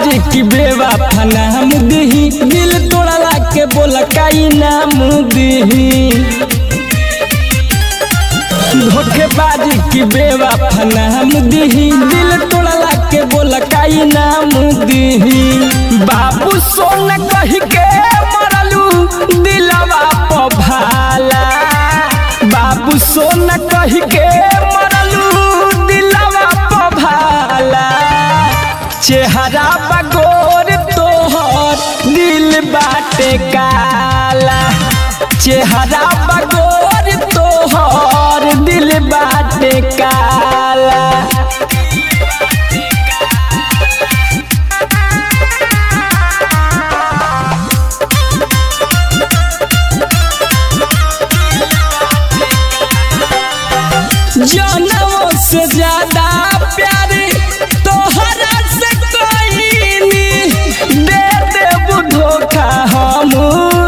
बाजी की बेवफा नाम दही, दिल तोड़ला के बोला काई नाम दही। धोखेबाजी की बेवफा नाम दही, दिल तोड़ला के बोला काई नाम दही। बाबू सोना कह के मरलू दिलवा प भाला, बाबू सोना कह के मरलू दिलवा प भाला। चेहरा बगोर तोहर दिल बाटे काला, चेहरा बगोर तोहर दिल बाटे काला। जनों से ज्यादा प्यारे तोहरा से कोई दे देबू धोखा, हम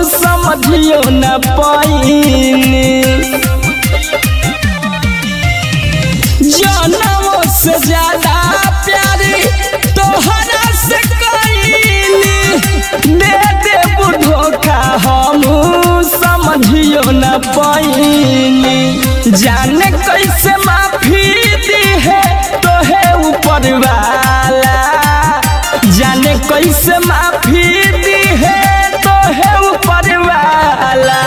समझियो न पाइनी। जनों से ज्यादा प्यारे तोहरा से कोई दे देबू धोखा, हम समझियो न पाइनी। जाने कैसे माफी दी है तोहे ऊपर वाला, जाने कैसे माफी दी है तोहे ऊपर वाला।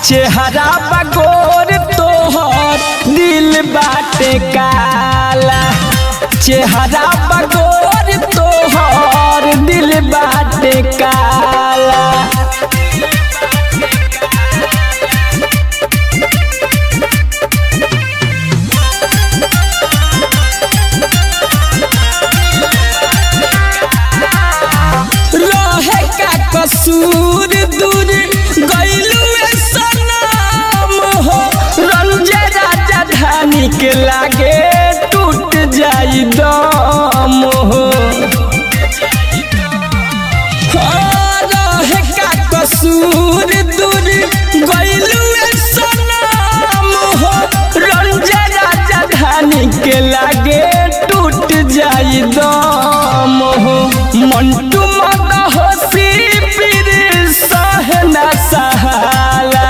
चेहरा बगोर तोहर दिल बाटे काला, चेहरा बगोर तोहर दिल बाटे काला। कसूर दूर गइलू सनम हो, रंजे राजधानी के लागे टूट जाई दम हो। रहे का कसूर दूर गइलू सनम हो, रंजे राजधानी के लागे टूट जाई दम हो। मंटू मद होसी सहना सहाला,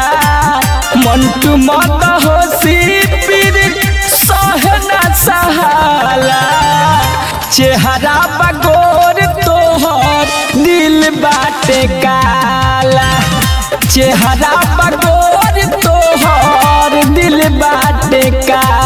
मंटू मत होसी पीर सहना सहाला। चेहरा बगोर तोहर दिल बाटे काला, चेहरा बगोर तोहर दिल बाटे काला।